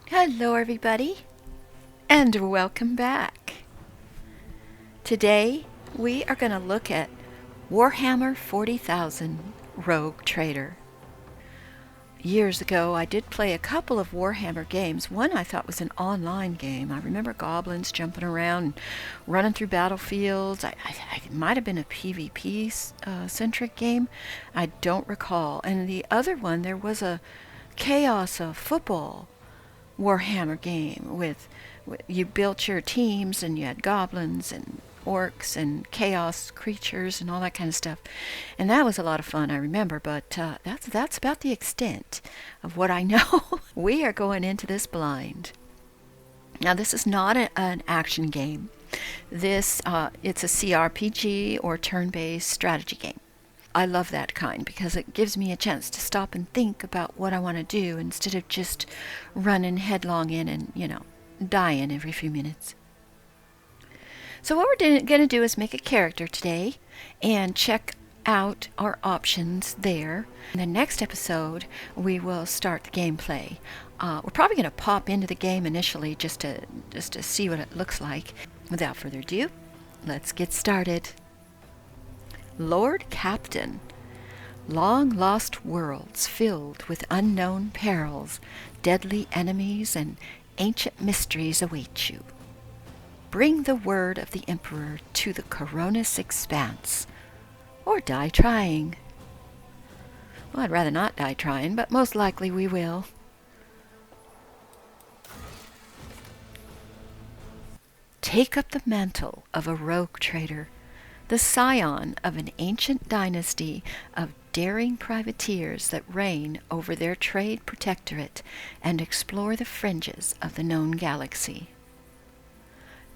Hello, everybody, and welcome back. Today, we are going to look at Warhammer 40,000 Rogue Trader. Years ago, I did play a couple of Warhammer games. One I thought was an online game. I remember goblins jumping around and running through battlefields. It might have been a PvP-centric game. I don't recall. And the other one, there was a chaos of football Warhammer game with you built your teams and you had goblins and orcs and chaos creatures and all that kind of stuff, and that was a lot of fun. I remember, but that's about the extent of what I know. We are going into this blind. Now, this is not an action game. It's a CRPG or turn-based strategy game. I love that kind because it gives me a chance to stop and think about what I want to do instead of just running headlong in and, dying every few minutes. So what we're going to do is make a character today and check out our options there. In the next episode, we will start the gameplay. We're probably going to pop into the game initially just to see what it looks like. Without further ado, let's get started. Lord Captain, long-lost worlds filled with unknown perils, deadly enemies, and ancient mysteries await you. Bring the word of the Emperor to the Coronis expanse, or die trying. Well, I'd rather not die trying, but most likely we will. Take up the mantle of a rogue trader, the scion of an ancient dynasty of daring privateers that reign over their trade protectorate and explore the fringes of the known galaxy.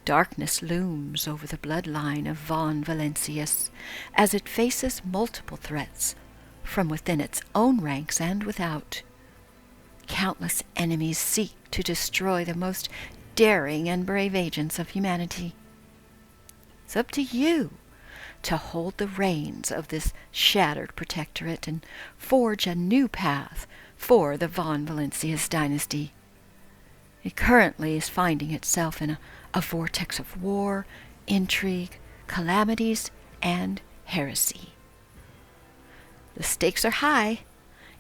Darkness looms over the bloodline of von Valancius as it faces multiple threats from within its own ranks and without. Countless enemies seek to destroy the most daring and brave agents of humanity. It's up to you to hold the reins of this shattered protectorate and forge a new path for the von Valancius dynasty. It currently is finding itself in a vortex of war, intrigue, calamities, and heresy. The stakes are high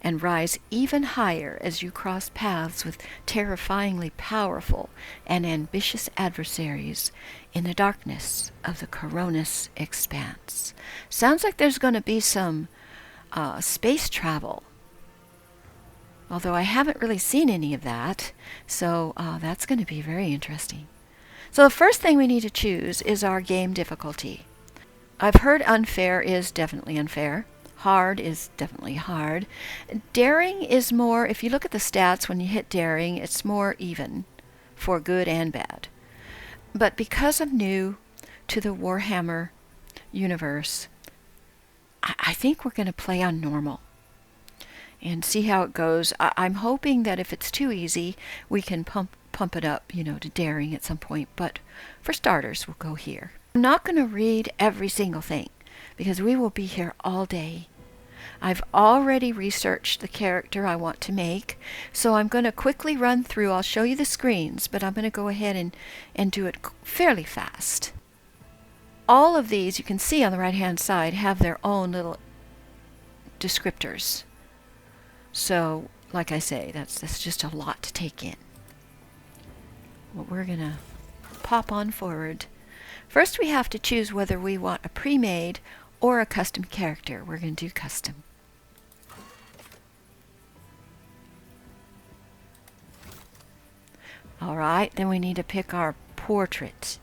and rise even higher as you cross paths with terrifyingly powerful and ambitious adversaries in the darkness of the Coronis expanse. Sounds like there's going to be some space travel, although I haven't really seen any of that, so that's going to be very interesting. So the first thing we need to choose is our game difficulty. I've heard unfair is definitely unfair. Hard is definitely hard. Daring is more, if you look at the stats when you hit daring, it's more even for good and bad. But because I'm new to the Warhammer universe, I think we're going to play on normal and see how it goes. I'm hoping that if it's too easy, we can pump it up, to daring at some point. But for starters, we'll go here. I'm not going to read every single thing, because we will be here all day. I've already researched the character I want to make, so I'm going to quickly run through. I'll show you the screens, but I'm going to go ahead and do it fairly fast. All of these, you can see on the right-hand side, have their own little descriptors. So, like I say, that's just a lot to take in. Well, we're going to pop on forward. First, we have to choose whether we want a pre-made or a custom character. We're going to do custom. Alright, then we need to pick our portrait.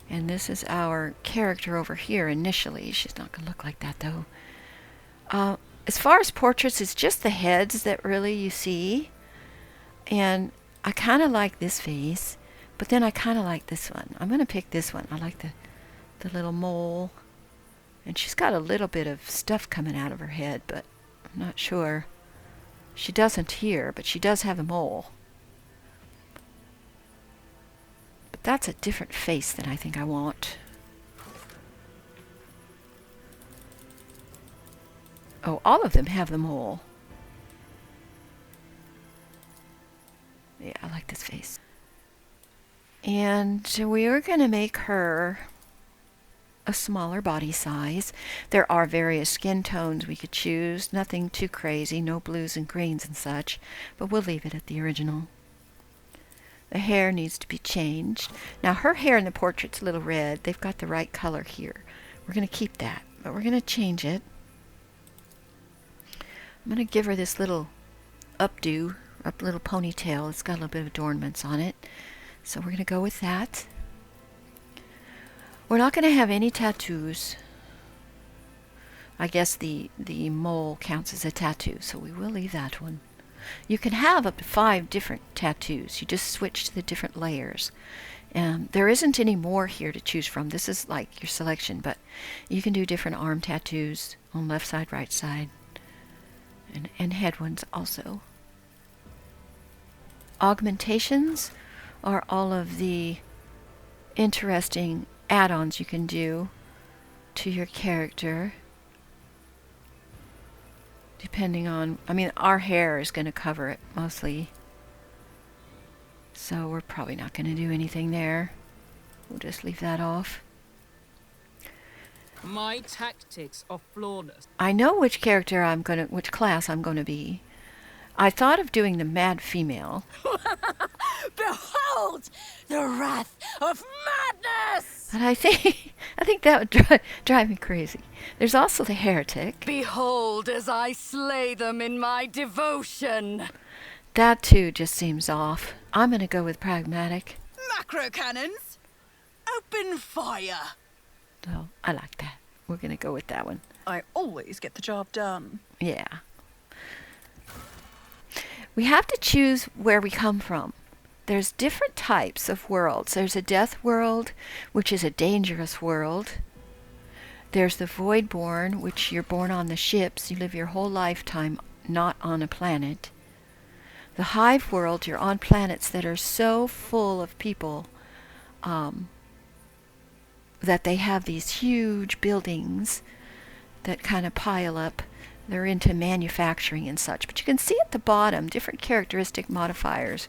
And this is our character over here initially. She's not going to look like that, though. As far as portraits, it's just the heads that really you see. And I kind of like this face, but then I kind of like this one. I'm going to pick this one. I like the little mole. And she's got a little bit of stuff coming out of her head, but I'm not sure. She doesn't here, but she does have a mole. But that's a different face than I think I want. Oh, all of them have the mole. Yeah, I like this face. And we are going to make her a smaller body size. There are various skin tones we could choose. Nothing too crazy, no blues and greens and such, but we'll leave it at the original. The hair needs to be changed. Now her hair in the portrait's a little red. They've got the right color here. We're going to keep that, but we're going to change it. I'm going to give her this little updo, little ponytail. It's got a little bit of adornments on it. So we're going to go with that. We're not going to have any tattoos. I guess the mole counts as a tattoo, so we will leave that one. You can have up to 5 different tattoos. You just switch to the different layers. There isn't any more here to choose from. This is like your selection, but you can do different arm tattoos on left side, right side, and head ones also. Augmentations are all of the interesting add-ons you can do to your character, depending on, I mean, our hair is going to cover it mostly, so we're probably not going to do anything there. We'll just leave that off. My tactics are flawless. I know which class I'm going to be. I thought of doing the mad female. Behold the wrath of madness! But I think that would drive me crazy. There's also the heretic. Behold as I slay them in my devotion! That too just seems off. I'm going to go with pragmatic. Macro cannons! Open fire! So I like that. We're going to go with that one. I always get the job done. Yeah. We have to choose where we come from. There's different types of worlds. There's a death world, which is a dangerous world. There's the Voidborn, which you're born on the ships. You live your whole lifetime not on a planet. The Hive world, you're on planets that are so full of people that they have these huge buildings that kind of pile up. They're into manufacturing and such. But you can see at the bottom, different characteristic modifiers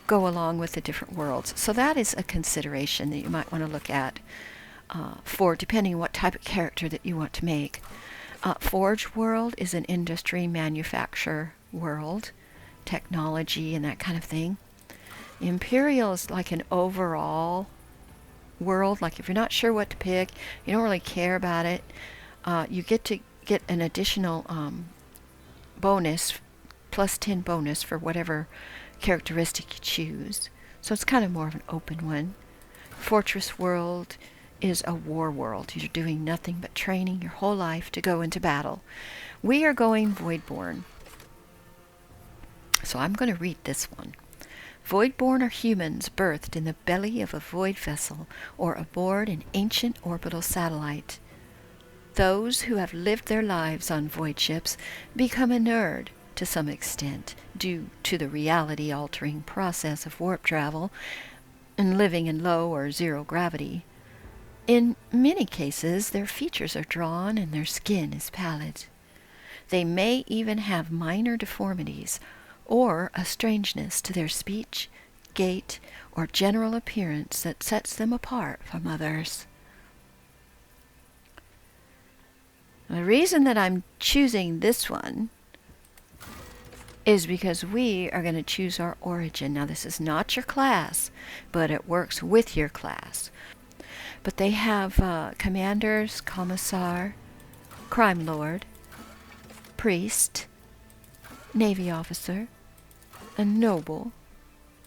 go along with the different worlds. So that is a consideration that you might want to look at for depending on what type of character that you want to make. Forge world is an industry manufacture world, technology and that kind of thing. Imperial is like an overall world. Like if you're not sure what to pick, you don't really care about it, you get to get an additional bonus, plus 10 bonus for whatever characteristic you choose. So it's kind of more of an open one. Fortress world is a war world. You're doing nothing but training your whole life to go into battle. We are going Voidborn. So I'm going to read this one. Voidborn are humans birthed in the belly of a void vessel or aboard an ancient orbital satellite. Those who have lived their lives on void ships become inured to some extent due to the reality-altering process of warp travel and living in low or zero gravity. In many cases, their features are drawn and their skin is pallid. They may even have minor deformities or a strangeness to their speech, gait, or general appearance that sets them apart from others. The reason that I'm choosing this one is because we are going to choose our origin. Now, this is not your class, but it works with your class. But they have commanders, commissar, crime lord, priest, navy officer, a noble,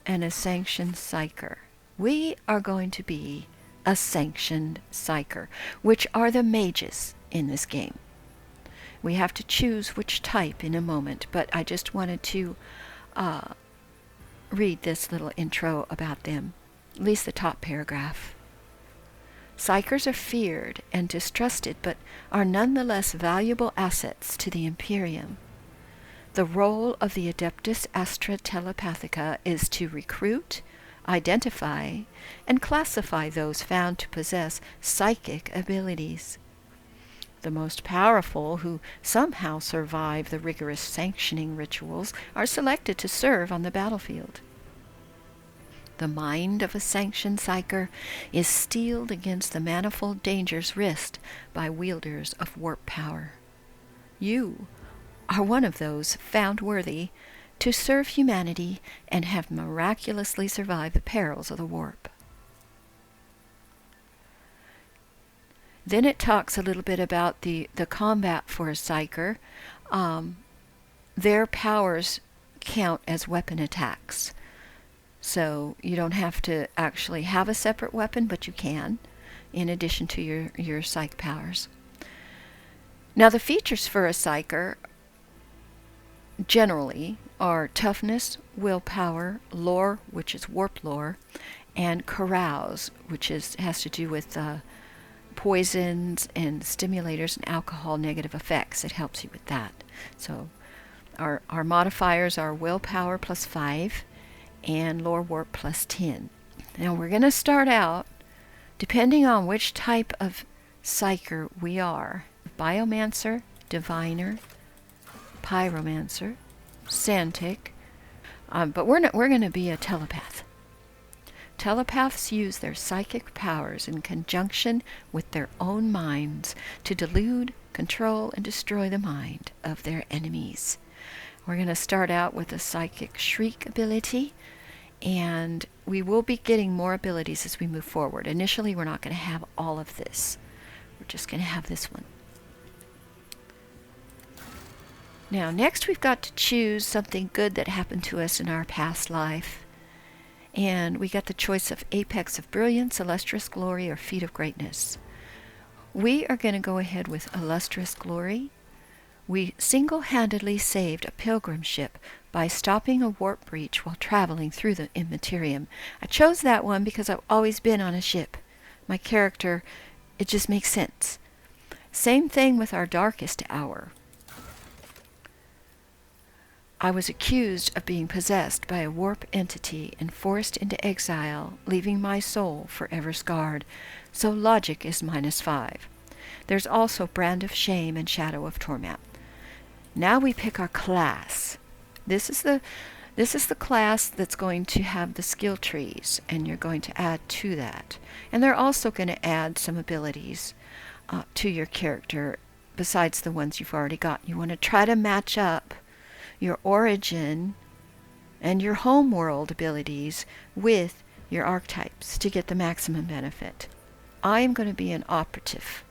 and a sanctioned psyker. We are going to be a sanctioned psyker, which are the mages in this game. We have to choose which type in a moment, but I just wanted to read this little intro about them, at least the top paragraph. Psykers are feared and distrusted, but are nonetheless valuable assets to the Imperium. The role of the Adeptus Astra Telepathica is to recruit, identify, and classify those found to possess psychic abilities. The most powerful, who somehow survive the rigorous sanctioning rituals, are selected to serve on the battlefield. The mind of a sanctioned psyker is steeled against the manifold dangers risked by wielders of warp power. You are one of those found worthy to serve humanity and have miraculously survived the perils of the warp. Then it talks a little bit about the combat for a psyker. Their powers count as weapon attacks. So you don't have to actually have a separate weapon, but you can, in addition to your psych powers. Now the features for a psyker generally are toughness, willpower, lore, which is warp lore, and carouse, which has to do with poisons and stimulators and alcohol negative effects. It helps you with that. So our modifiers are willpower plus 5 and lore warp plus 10. Now we're going to start out, depending on which type of psyker we are, biomancer, diviner, pyromancer, Santic, but we're going to be a telepath. Telepaths use their psychic powers in conjunction with their own minds to delude, control, and destroy the mind of their enemies. We're going to start out with a psychic shriek ability, and we will be getting more abilities as we move forward. Initially, we're not going to have all of this. We're just going to have this one. Now, next we've got to choose something good that happened to us in our past life. And we got the choice of Apex of Brilliance, Illustrious Glory, or Feat of Greatness. We are going to go ahead with Illustrious Glory. We single-handedly saved a pilgrim ship by stopping a warp breach while traveling through the Immaterium. I chose that one because I've always been on a ship. My character, it just makes sense. Same thing with our darkest hour. I was accused of being possessed by a warp entity and forced into exile, leaving my soul forever scarred. So logic is -5. There's also Brand of Shame and Shadow of Torment. Now we pick our class. This is the class that's going to have the skill trees, and you're going to add to that. And they're also going to add some abilities to your character besides the ones you've already got. You want to try to match up your origin and your home world abilities with your archetypes to get the maximum benefit. I am going to be an operative.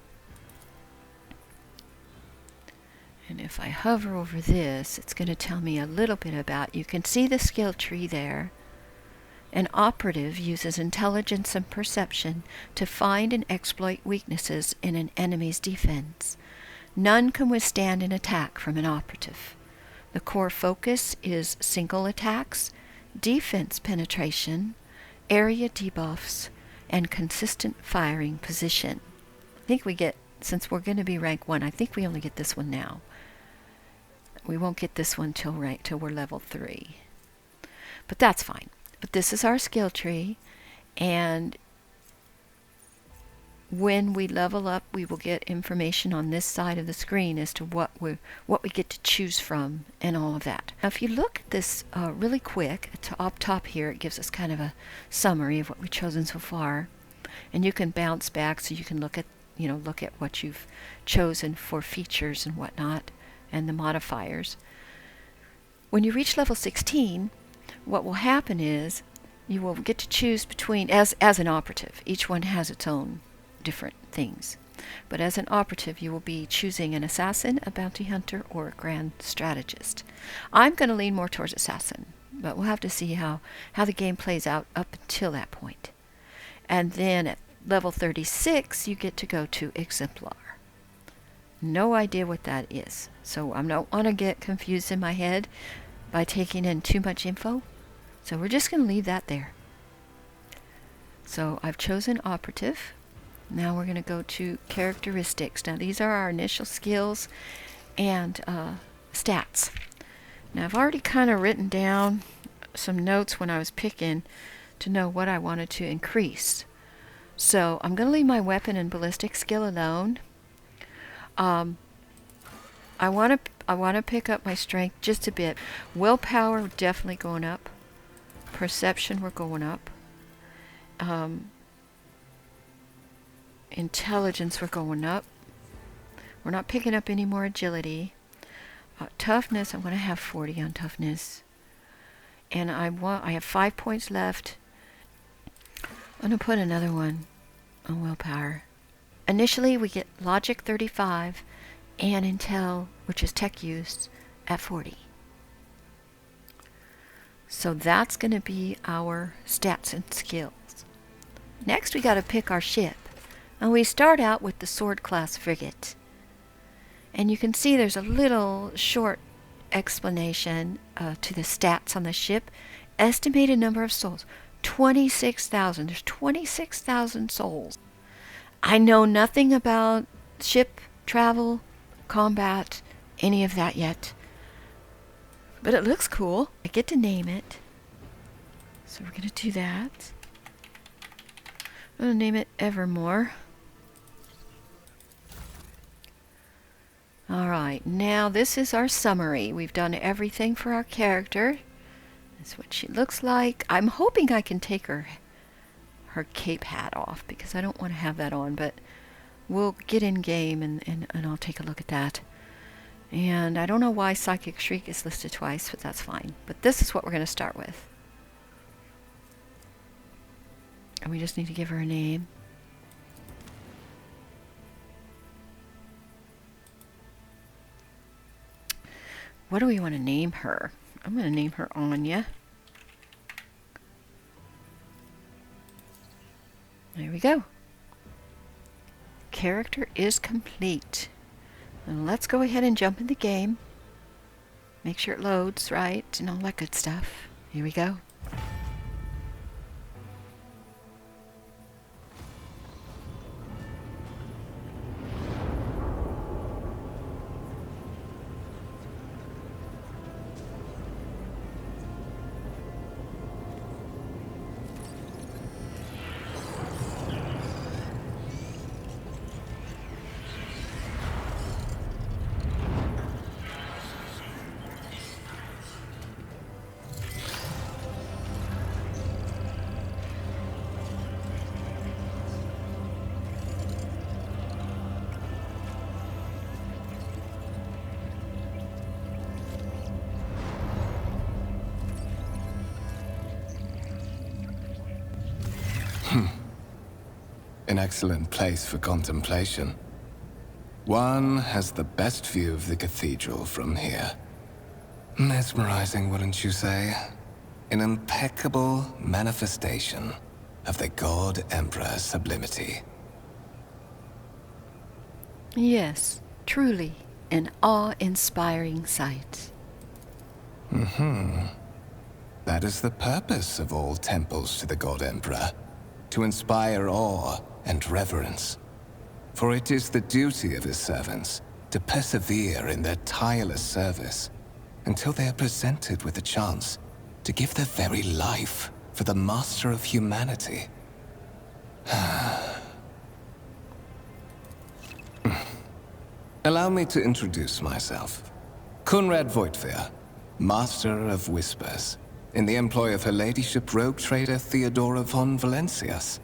And if I hover over this, it's going to tell me a little bit about, you can see the skill tree there. An operative uses intelligence and perception to find and exploit weaknesses in an enemy's defense. None can withstand an attack from an operative. The core focus is single attacks, defense penetration, area debuffs, and consistent firing position. I think we get, since we're going to be rank 1, I think we only get this one now. We won't get this one till we're level 3. But that's fine. But this is our skill tree, and when we level up, we will get information on this side of the screen as to what we get to choose from and all of that. Now, if you look at this really quick, up top here, it gives us kind of a summary of what we've chosen so far, and you can bounce back so you can look at what you've chosen for features and whatnot, and the modifiers. When you reach level 16, what will happen is you will get to choose between, as an operative, each one has its own different things. But as an operative, you will be choosing an assassin, a bounty hunter, or a grand strategist. I'm going to lean more towards assassin, but we'll have to see how the game plays out up until that point. And then at level 36, you get to go to exemplar. No idea what that is, so I don't want to get confused in my head by taking in too much info, so we're just going to leave that there. So I've chosen operative. Now we're going to go to characteristics. Now these are our initial skills and stats. Now I've already kind of written down some notes when I was picking to know what I wanted to increase. So I'm going to leave my weapon and ballistic skill alone. I want to pick up my strength just a bit. Willpower definitely going up. Perception we're going up. Intelligence, we're going up. We're not picking up any more agility. Toughness, I'm going to have 40 on toughness. And I have 5 points left. I'm going to put another one on willpower. Initially, we get logic 35 and intel, which is tech use, at 40. So that's going to be our stats and skills. Next, we got to pick our ship. And we start out with the sword class frigate. And you can see there's a little short explanation to the stats on the ship. Estimated number of souls, 26,000. There's 26,000 souls. I know nothing about ship travel, combat, any of that yet. But it looks cool. I get to name it. So we're going to do that. I'm going to name it Evermore. Alright, now this is our summary. We've done everything for our character. That's what she looks like. I'm hoping I can take her cape hat off because I don't want to have that on, but we'll get in game and I'll take a look at that. And I don't know why Psychic Shriek is listed twice, but that's fine. But this is what we're going to start with. And we just need to give her a name. What do we want to name her? I'm going to name her Anya. There we go. Character is complete. And let's go ahead and jump in the game. Make sure it loads right and all that good stuff. Here we go. An excellent place for contemplation. One has the best view of the cathedral from here. Mesmerizing, wouldn't you say? An impeccable manifestation of the God Emperor's sublimity. Yes, truly an awe-inspiring sight. That is the purpose of all temples to the God Emperor, to inspire awe and reverence. For it is the duty of his servants to persevere in their tireless service until they are presented with the chance to give their very life for the master of humanity. Allow me to introduce myself. Kunrad Voitvir, Master of Whispers, in the employ of Her Ladyship Rogue Trader Theodora von Valencias.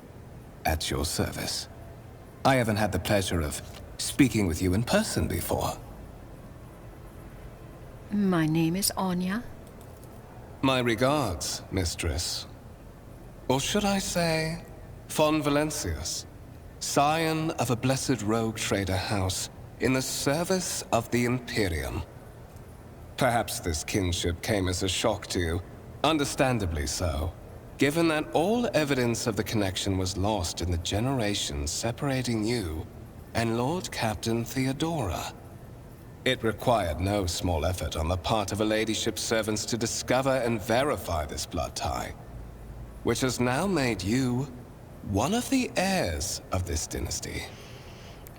At your service. I haven't had the pleasure of speaking with you in person before. My name is Anya. My regards, mistress. Or should I say, von Valencias, scion of a blessed rogue trader house in the service of the Imperium. Perhaps this kinship came as a shock to you, understandably so. Given that all evidence of the connection was lost in the generations separating you and Lord Captain Theodora. It required no small effort on the part of Her Ladyship's servants to discover and verify this blood tie, which has now made you one of the heirs of this dynasty.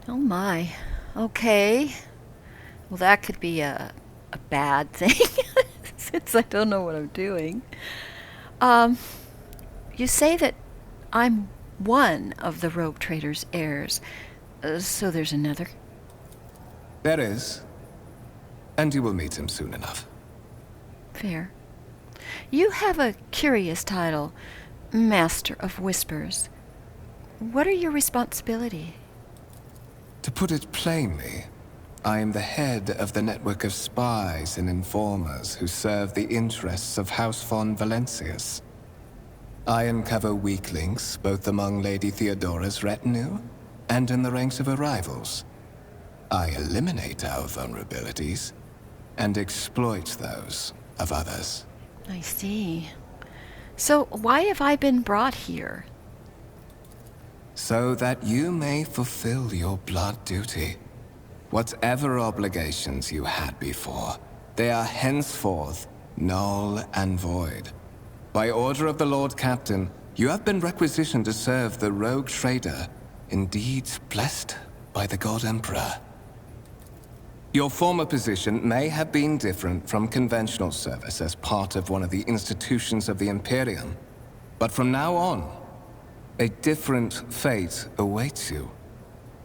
Oh my. Okay. Well, that could be a bad thing, since I don't know what I'm doing. You say that I'm one of the Rogue Trader's heirs, so there's another? There is. And you will meet him soon enough. Fair. You have a curious title. Master of Whispers, what are your responsibilities? To put it plainly, I am the head of the network of spies and informers who serve the interests of House von Valencius. I uncover weak links both among Lady Theodora's retinue and in the ranks of her rivals. I eliminate our vulnerabilities and exploit those of others. I see. So why have I been brought here? So that you may fulfill your blood duty. Whatever obligations you had before, they are henceforth null and void. By order of the Lord Captain, you have been requisitioned to serve the rogue trader, indeed blessed by the God Emperor. Your former position may have been different from conventional service as part of one of the institutions of the Imperium, but from now on, a different fate awaits you.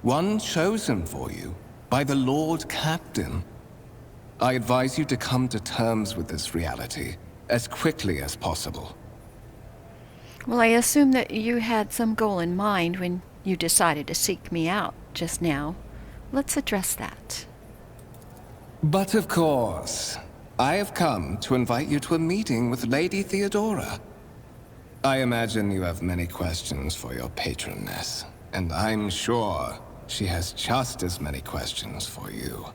One chosen for you by the Lord Captain. I advise you to come to terms with this reality as quickly as possible. Well, I assume that you had some goal in mind when you decided to seek me out just now. Let's address that. But of course, I have come to invite you to a meeting with Lady Theodora. I imagine you have many questions for your patroness, and I'm sure she has just as many questions for you.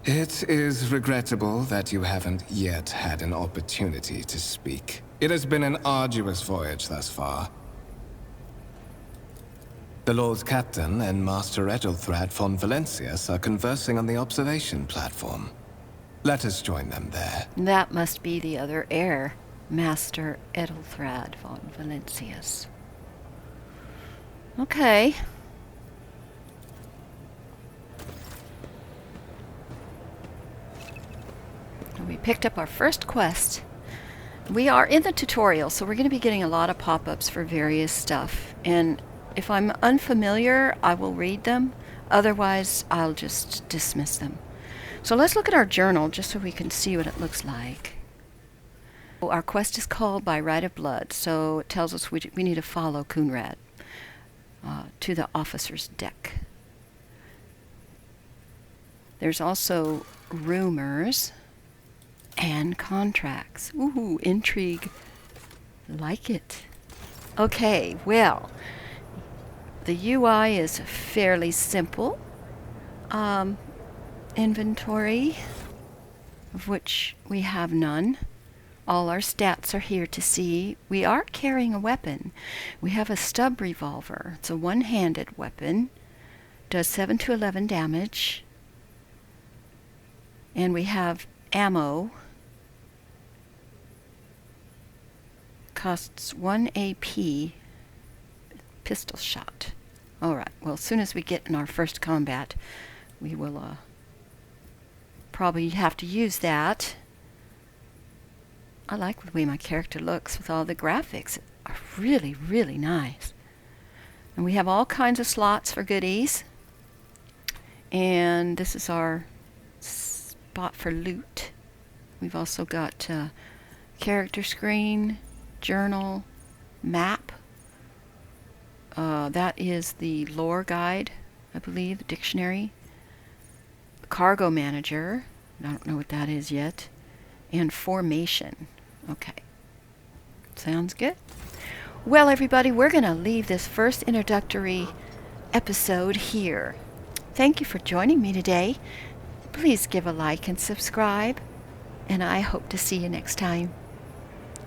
It is regrettable that you haven't yet had an opportunity to speak. It has been an arduous voyage thus far. The Lord Captain and Master Ethelthrad von Valencius are conversing on the observation platform. Let us join them there. That must be the other heir, Master Ethelthrad von Valencius. Okay. We picked up our first quest. We are in the tutorial, so we're going to be getting a lot of pop-ups for various stuff. And if I'm unfamiliar, I will read them. Otherwise, I'll just dismiss them. So let's look at our journal just so we can see what it looks like. Our quest is called By Right of Blood, so it tells us we need to follow Kunrad to the officer's deck. There's also rumors and contracts. Ooh, intrigue. Like it. Okay, well, the UI is fairly simple. Inventory, of which we have none. All our stats are here to see. We are carrying a weapon. We have a stub revolver. It's a one-handed weapon. Does 7 to 11 damage. And we have ammo. Costs 1 AP. Pistol shot. Alright, well, as soon as we get in our first combat, we will probably have to use that. I like the way my character looks with all the graphics. Are really, really nice. And we have all kinds of slots for goodies. And this is our spot for loot. We've also got character screen, journal, map. That is the lore guide, I believe, the dictionary. The cargo manager. I don't know what that is yet. And formation. Okay. Sounds good. Well, everybody, we're going to leave this first introductory episode here. Thank you for joining me today. Please give a like and subscribe. And I hope to see you next time.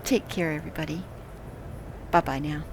Take care, everybody. Bye-bye now.